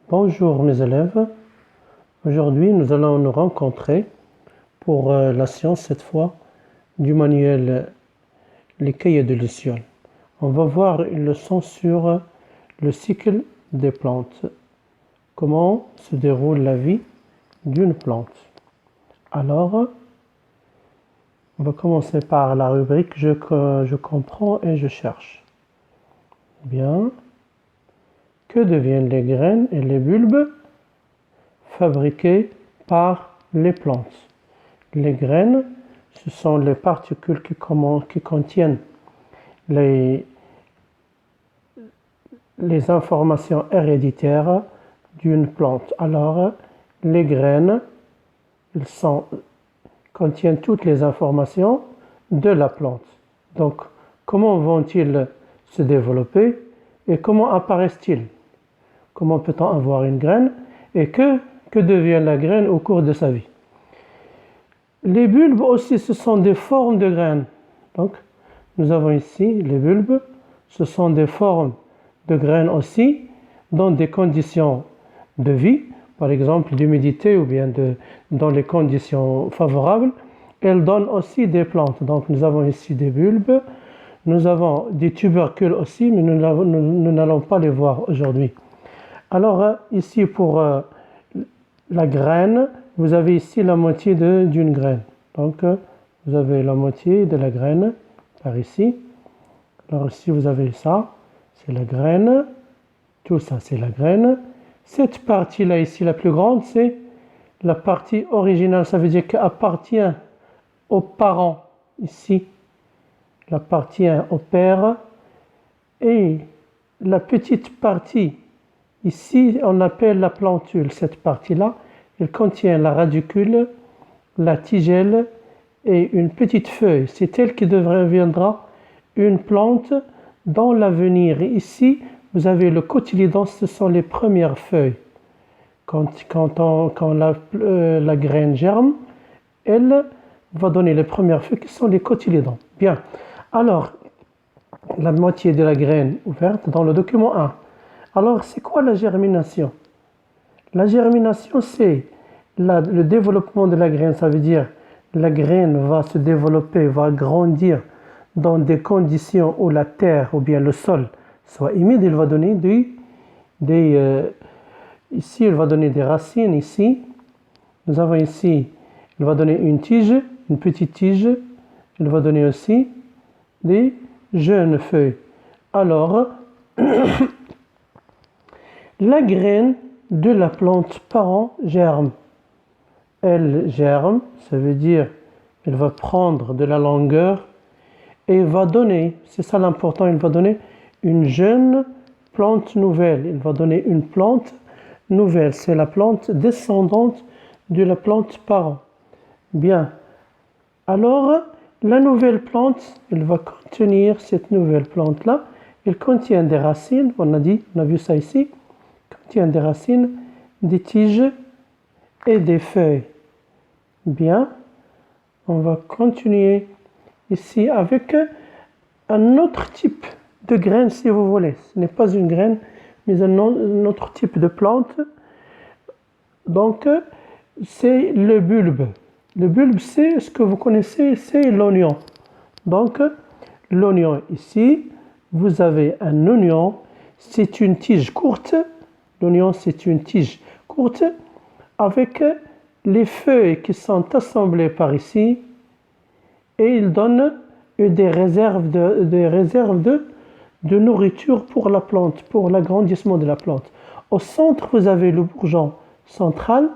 Bonjour mes élèves, aujourd'hui nous allons nous rencontrer pour la science cette fois du manuel Les cahiers de Luciole. On va voir une leçon sur le cycle des plantes, comment se déroule la vie d'une plante. Alors, on va commencer par la rubrique je comprends et je cherche. Bien. Que deviennent les graines et les bulbes fabriqués par les plantes? Les graines, ce sont les particules qui contiennent les informations héréditaires d'une plante. Alors, les graines, contiennent toutes les informations de la plante. Donc, comment vont-ils se développer et comment apparaissent-ils? Comment peut-on avoir une graine et que devient la graine au cours de sa vie? Les bulbes aussi, ce sont des formes de graines. Donc, nous avons ici les bulbes, ce sont des formes de graines aussi, dans des conditions de vie, par exemple d'humidité ou bien dans les conditions favorables. Elles donnent aussi des plantes. Donc, nous avons ici des bulbes, nous avons des tubercules aussi, mais nous n'allons pas les voir aujourd'hui. Alors, ici pour la graine, vous avez ici la moitié d'une graine. Donc, vous avez la moitié de la graine par ici. Alors ici, vous avez ça, c'est la graine. Tout ça, c'est la graine. Cette partie-là ici, la plus grande, c'est la partie originale. Ça veut dire qu'elle appartient aux parents. Ici, elle appartient au père. Et la petite partie, ici, on appelle la plantule. Cette partie-là, elle contient la radicule, la tigelle et une petite feuille. C'est elle qui deviendra une plante dans l'avenir. Ici, vous avez le cotylédon, ce sont les premières feuilles. Quand la graine germe, elle va donner les premières feuilles qui sont les cotylédons. Bien, alors, la moitié de la graine ouverte dans le document 1. Alors, c'est quoi la germination? La germination, c'est le développement de la graine. Ça veut dire la graine va se développer, va grandir dans des conditions où la terre ou bien le sol soit humide. Il va donner ici, il va donner des racines. Ici, nous avons ici, il va donner une tige, une petite tige. Il va donner aussi des jeunes feuilles. Alors, la graine de la plante parent germe. Elle germe, ça veut dire elle va prendre de la longueur et va donner, c'est ça l'important, il va donner une jeune plante nouvelle. Il va donner une plante nouvelle. C'est la plante descendante de la plante parent. Bien. Alors, la nouvelle plante, elle va contenir cette nouvelle plante-là. Elle contient des racines, on a vu ça ici. Elle contient des racines, des tiges et des feuilles. Bien. On va continuer ici avec un autre type de graine, si vous voulez. Ce n'est pas une graine, mais un autre type de plante. Donc, c'est le bulbe. Le bulbe, c'est ce que vous connaissez, c'est l'oignon. Donc, l'oignon ici, vous avez un oignon, c'est une tige courte. L'oignon, c'est une tige courte avec les feuilles qui sont assemblées par ici et il donne des réserves de nourriture pour la plante, pour l'agrandissement de la plante. Au centre, vous avez le bourgeon central.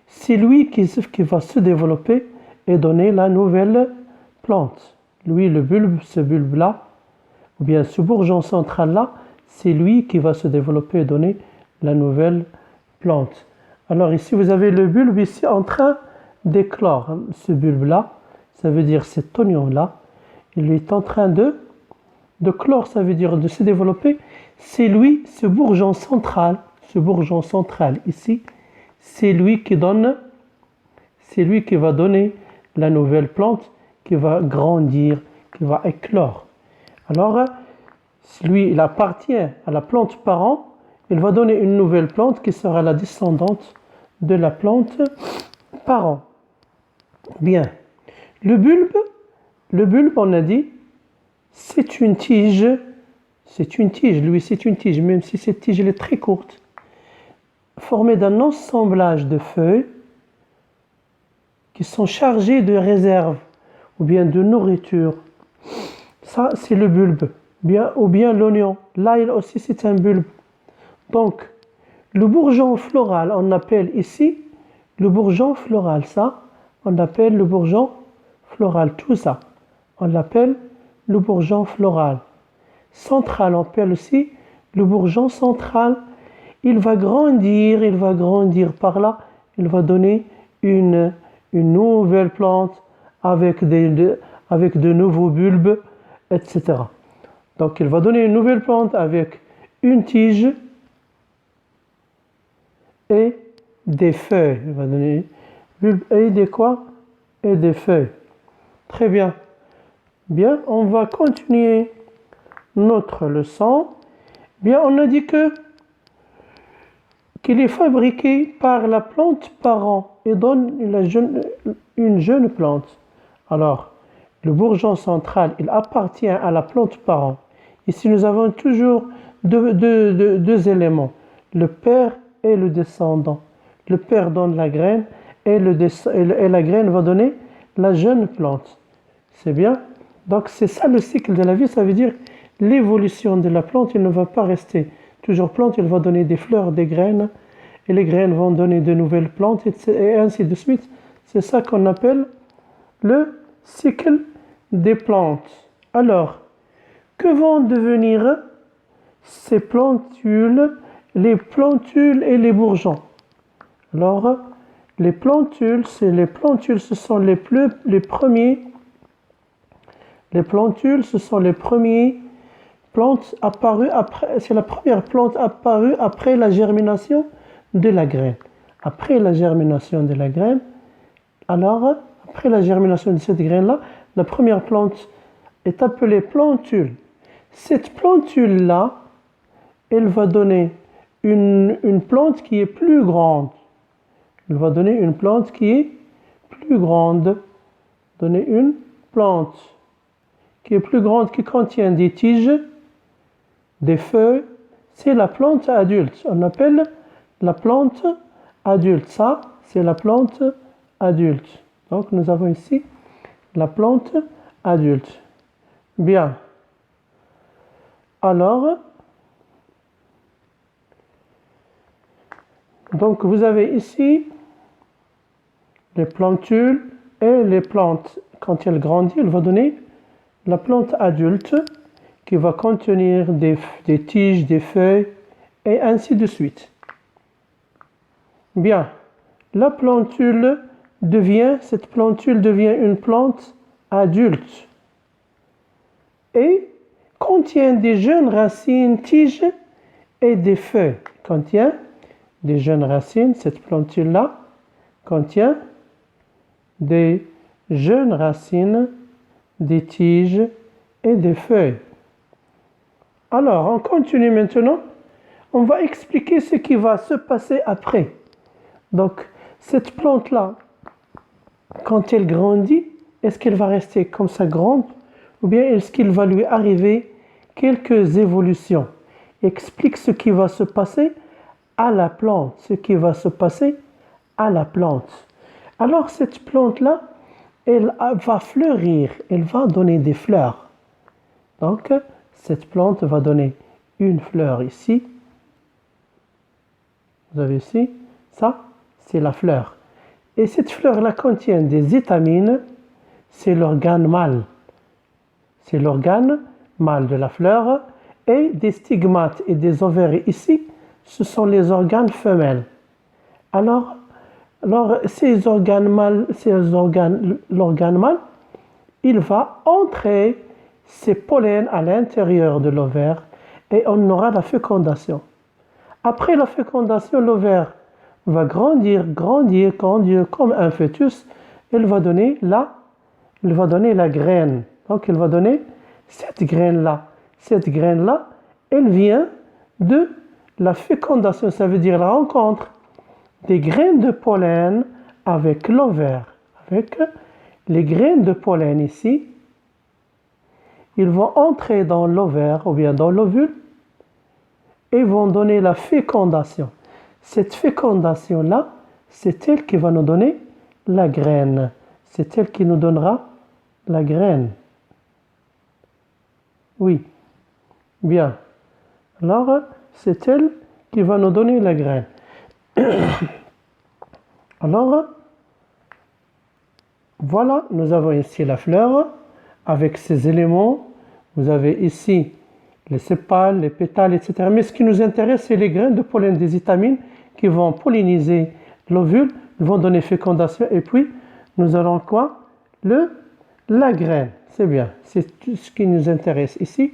C'est lui qui va se développer et donner la nouvelle plante. Lui, le bulbe, ce bulbe-là, ou bien ce bourgeon central-là, c'est lui qui va se développer et donner la nouvelle plante. Alors ici, vous avez le bulbe ici en train d'éclore. Ce bulbe-là, ça veut dire cet oignon-là, il est en train de clore, ça veut dire de se développer. C'est lui, ce bourgeon central ici, c'est lui qui va donner la nouvelle plante qui va grandir, qui va éclore. Alors, lui, il appartient à la plante parent il va donner une nouvelle plante qui sera la descendante de la plante parent. Bien. Le bulbe, on a dit, c'est une tige, même si cette tige elle est très courte, formée d'un assemblage de feuilles qui sont chargées de réserves ou bien de nourriture. Ça, c'est le bulbe. Ou bien l'oignon. L'ail aussi, c'est un bulbe. Donc, le bourgeon floral, on appelle ici le bourgeon floral. Ça, on appelle le bourgeon floral. Tout ça, on l'appelle le bourgeon floral. Central, on appelle aussi le bourgeon central. Il va grandir par là. Il va donner une nouvelle plante avec de nouveaux bulbes, etc. Donc, il va donner une nouvelle plante avec une tige et des feuilles. Il va donner bulbe et des quoi? Et des feuilles. Très bien. Bien, on va continuer notre leçon. Bien, on a dit qu'il est fabriqué par la plante parent et donne une jeune plante. Alors, le bourgeon central, il appartient à la plante parent. Ici, nous avons toujours deux éléments, le père et le descendant. Le père donne la graine et la graine va donner la jeune plante. C'est bien? Donc, c'est ça le cycle de la vie, ça veut dire l'évolution de la plante, il ne va pas rester toujours plante, il va donner des fleurs, des graines, et les graines vont donner de nouvelles plantes, et ainsi de suite. C'est ça qu'on appelle le cycle des plantes. Alors, que vont devenir ces plantules, les plantules et les bourgeons? Alors, les plantules, ce sont les premiers. Les plantules, ce sont les premiers plantes apparues après. C'est la première plante apparue après la germination de la graine. Après la germination de la graine, alors, après la germination de cette graine-là, la première plante est appelée plantule. Cette plantule-là, elle va donner une plante qui est plus grande. Elle va donner une plante qui est plus grande. Donner une plante qui est plus grande, qui contient des tiges, des feuilles. C'est la plante adulte. On appelle la plante adulte. Ça, c'est la plante adulte. Donc, nous avons ici la plante adulte. Bien. Alors, donc vous avez ici les plantules et les plantes. Quand elles grandissent, elle va donner la plante adulte qui va contenir des tiges, des feuilles et ainsi de suite. Bien, cette plantule devient une plante adulte et contient des jeunes racines, tiges et des feuilles. Contient des jeunes racines, cette plantule-là contient des jeunes racines, des tiges et des feuilles. Alors, on continue maintenant. On va expliquer ce qui va se passer après. Donc, cette plante-là, quand elle grandit, est-ce qu'elle va rester comme ça grande ou bien est-ce qu'il va lui arriver quelques évolutions? Explique ce qui va se passer à la plante, Alors, cette plante-là, elle va fleurir, elle va donner des fleurs. Donc, cette plante va donner une fleur ici. Vous avez ici, ça, c'est la fleur. Et cette fleur-là contient des étamines, c'est l'organe mâle. C'est l'organe mâle de la fleur. Et des stigmates et des ovaires ici, ce sont les organes femelles. Alors l'organe mâle, il va entrer ses pollens à l'intérieur de l'ovaire et on aura la fécondation. Après la fécondation, l'ovaire va grandir comme un fœtus. Il va donner la graine. Donc, il va donner cette graine-là. Cette graine-là, elle vient de la fécondation, ça veut dire la rencontre des graines de pollen avec l'ovaire. Avec les graines de pollen ici, ils vont entrer dans l'ovaire ou bien dans l'ovule et vont donner la fécondation. Cette fécondation-là, c'est elle qui va nous donner la graine. C'est elle qui nous donnera la graine. Oui, bien. Alors, c'est elle qui va nous donner la graine. Alors, voilà, nous avons ici la fleur avec ses éléments. Vous avez ici les sépales, les pétales, etc. Mais ce qui nous intéresse, c'est les graines de pollen des étamines qui vont polliniser l'ovule, vont donner fécondation. Et puis, nous aurons quoi? La graine. C'est bien, c'est tout ce qui nous intéresse ici.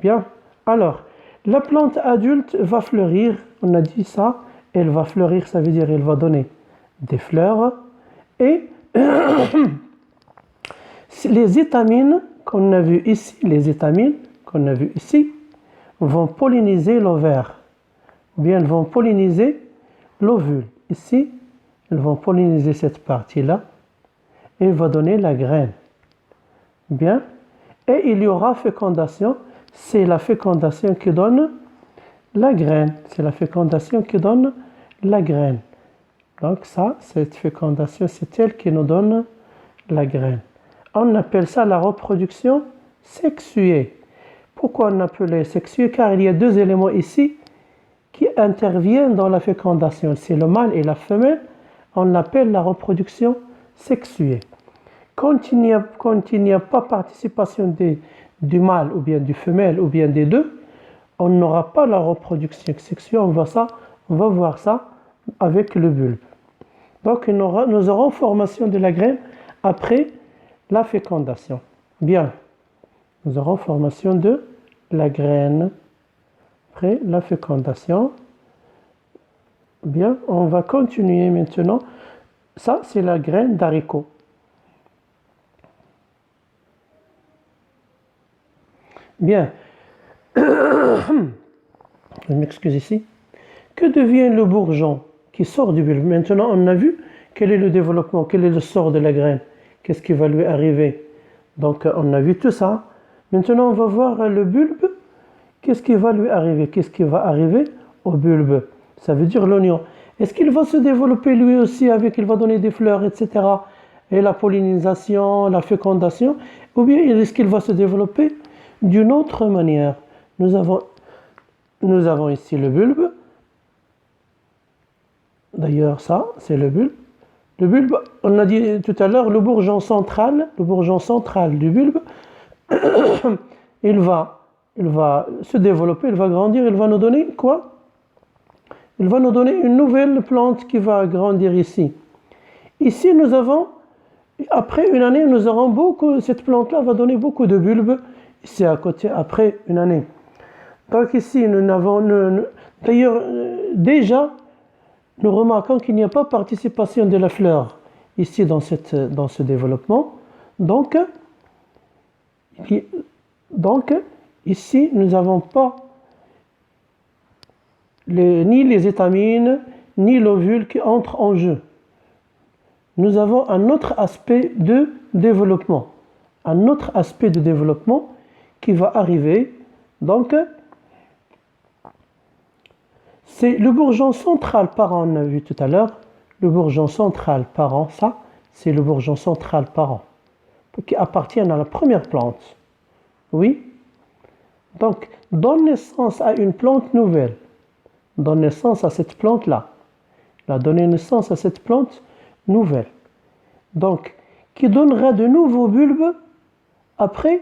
Bien, alors, la plante adulte va fleurir, on a dit ça, elle va fleurir, ça veut dire elle va donner des fleurs. Et les étamines qu'on a vues ici, vont polliniser l'ovaire. Ou bien elles vont polliniser l'ovule. Ici, elles vont polliniser cette partie-là et elle va donner la graine. Bien. Et il y aura fécondation. C'est la fécondation qui donne la graine. C'est la fécondation qui donne la graine. Donc ça, cette fécondation, c'est elle qui nous donne la graine. On appelle ça la reproduction sexuée. Pourquoi on appelle sexuée? Car il y a deux éléments ici qui interviennent dans la fécondation. C'est le mâle et la femelle. On l'appelle la reproduction sexuée. Quand il n'y a pas participation du mâle ou bien du femelle ou bien des deux, on n'aura pas la reproduction sexuée. On va voir ça avec le bulbe. Donc nous aurons formation de la graine après la fécondation. Bien, nous aurons formation de la graine après la fécondation. Bien, on va continuer maintenant. Ça, c'est la graine d'haricot. Bien, je m'excuse ici. Que devient le bourgeon qui sort du bulbe? Maintenant, on a vu quel est le développement, quel est le sort de la graine, qu'est-ce qui va lui arriver. Donc, on a vu tout ça. Maintenant, on va voir le bulbe. Qu'est-ce qui va lui arriver? Qu'est-ce qui va arriver au bulbe? Ça veut dire l'oignon. Est-ce qu'il va se développer lui aussi il va donner des fleurs, etc. Et la pollinisation, la fécondation? Ou bien est-ce qu'il va se développer d'une autre manière? Nous avons ici le bulbe. D'ailleurs, ça, c'est le bulbe. Le bulbe, on a dit tout à l'heure, le bourgeon central du bulbe, il va se développer, il va grandir, il va nous donner quoi? Il va nous donner une nouvelle plante qui va grandir ici. Ici, nous avons, après une année, nous aurons cette plante-là va donner beaucoup de bulbes. Ici à côté, après une année. Donc ici, d'ailleurs, déjà, nous remarquons qu'il n'y a pas participation de la fleur ici dans ce développement. Donc, ici, nous n'avons pas ni les étamines, ni l'ovule qui entrent en jeu. Nous avons un autre aspect de développement. Un autre aspect de développement qui va arriver. Donc, c'est le bourgeon central parent, on a vu tout à l'heure. Le bourgeon central parent, ça, c'est le bourgeon central parent qui appartient à la première plante. Oui. Donc, donne naissance à une plante nouvelle. Donne naissance à cette plante-là. Il a donné naissance à cette plante nouvelle. Donc, qui donnera de nouveaux bulbes après.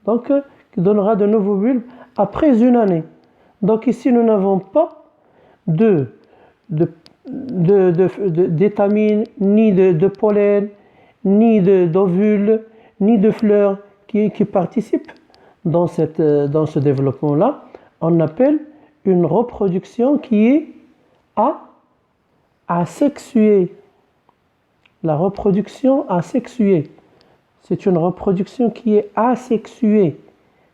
Donc, qui donnera de nouveaux bulbes après une année. Donc ici, nous n'avons pas d'étamines, ni de pollen, ni d'ovules, ni de fleurs qui participent dans ce développement-là. On appelle une reproduction qui est asexuée. La reproduction asexuée. C'est une reproduction qui est asexuée.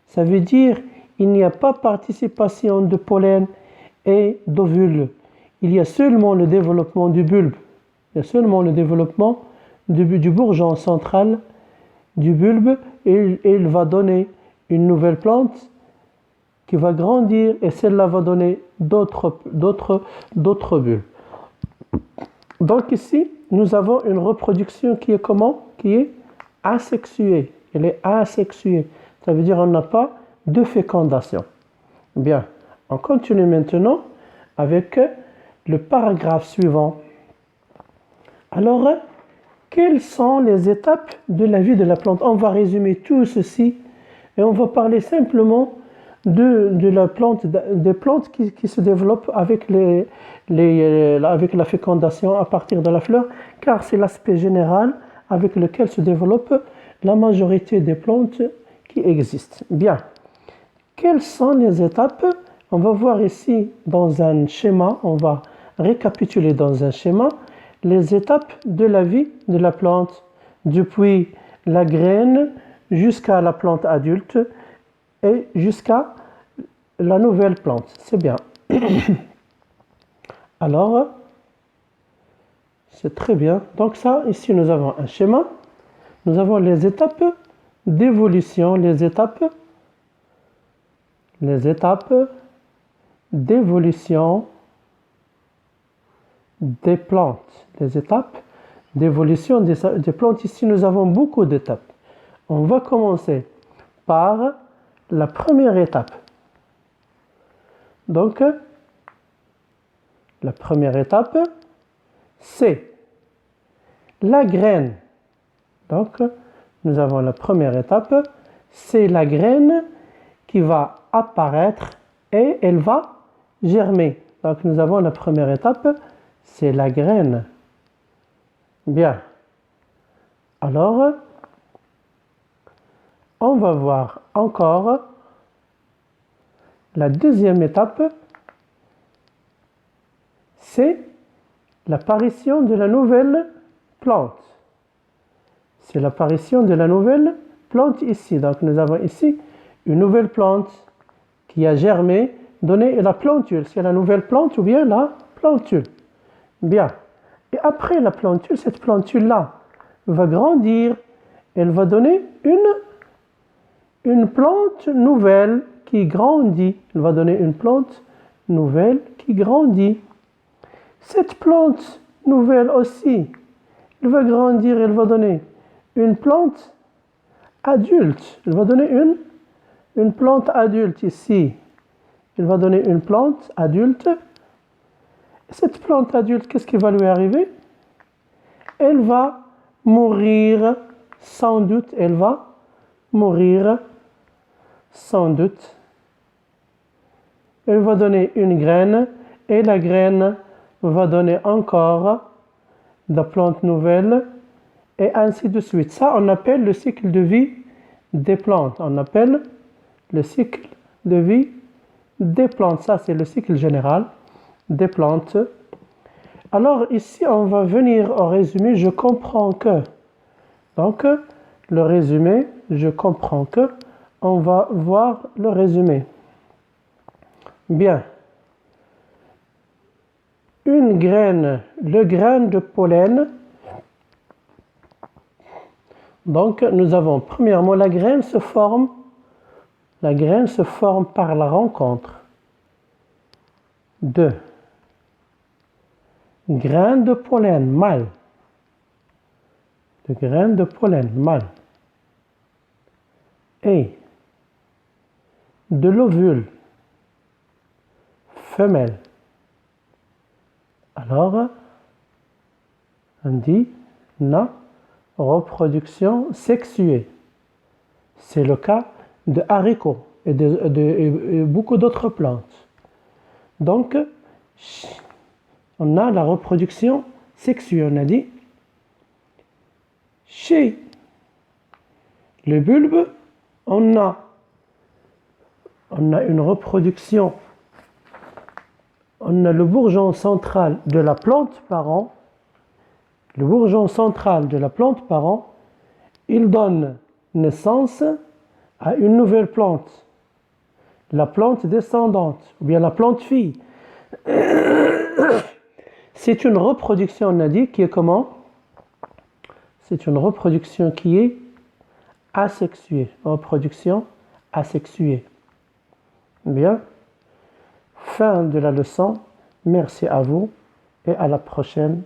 Ça veut dire il n'y a pas participation de pollen et d'ovules. Il y a seulement le développement du bulbe. Il y a seulement le développement du bourgeon central du bulbe et il va donner une nouvelle plante qui va grandir et celle-là va donner d'autres bulbes. Donc ici, nous avons une reproduction qui est comment? Qui est asexuée. Elle est asexuée. Ça veut dire qu'on n'a pas de fécondation. Bien, on continue maintenant avec le paragraphe suivant. Alors, quelles sont les étapes de la vie de la plante? On va résumer tout ceci et on va parler simplement de la plante, des plantes qui se développent avec, avec la fécondation à partir de la fleur, car c'est l'aspect général avec lequel se développe la majorité des plantes qui existent. Bien, quelles sont les étapes? On va voir ici dans un schéma, on va récapituler dans un schéma les étapes de la vie de la plante, depuis la graine jusqu'à la plante adulte et jusqu'à la nouvelle plante. C'est bien. Alors, c'est très bien. Donc ça, ici, nous avons un schéma. Nous avons les étapes d'évolution, les étapes d'évolution des plantes. Les étapes d'évolution des plantes. Ici, nous avons beaucoup d'étapes. On va commencer par la première étape. Donc, la première étape, c'est la graine. Donc, nous avons la première étape, c'est la graine qui va apparaître et elle va germer. Donc, nous avons la première étape, c'est la graine. Bien. Alors, on va voir encore la deuxième étape, c'est l'apparition de la nouvelle plante. C'est l'apparition de la nouvelle plante ici. Donc nous avons ici une nouvelle plante qui a germé, donné la plantule. C'est la nouvelle plante ou bien la plantule. Bien. Et après la plantule, cette plantule-là va grandir. Elle va donner une plante nouvelle qui grandit. Elle va donner une plante nouvelle qui grandit. Cette plante nouvelle aussi, elle va grandir, elle va donner une plante adulte. Elle va donner une plante adulte ici. Elle va donner une plante adulte. Cette plante adulte, qu'est-ce qui va lui arriver? Elle va mourir sans doute. Elle va mourir sans doute. Elle va donner une graine et la graine va donner encore de la plante nouvelle et ainsi de suite. Ça, on appelle le cycle de vie des plantes. On appelle le cycle de vie des plantes. Ça, c'est le cycle général des plantes. Alors ici, on va venir au résumé. Je comprends que. Donc, le résumé, je comprends que. On va voir le résumé. Bien. Une graine, le grain de pollen. Donc, nous avons premièrement la graine se forme. La graine se forme par la rencontre de grains de pollen mâle. De grains de pollen mâle. Et de l'ovule femelle. Alors, on dit na reproduction sexuée. C'est le cas de haricots et de beaucoup d'autres plantes. Donc, on a la reproduction sexuée. On a dit chez le bulbe, on a une reproduction. On a le bourgeon central de la plante parent. Le bourgeon central de la plante parent, il donne naissance à une nouvelle plante. la plante descendante, ou bien la plante fille. C'est une reproduction, on a dit, qui est comment? C'est une reproduction qui est asexuée. Reproduction asexuée. Bien. Fin de la leçon. Merci à vous et à la prochaine.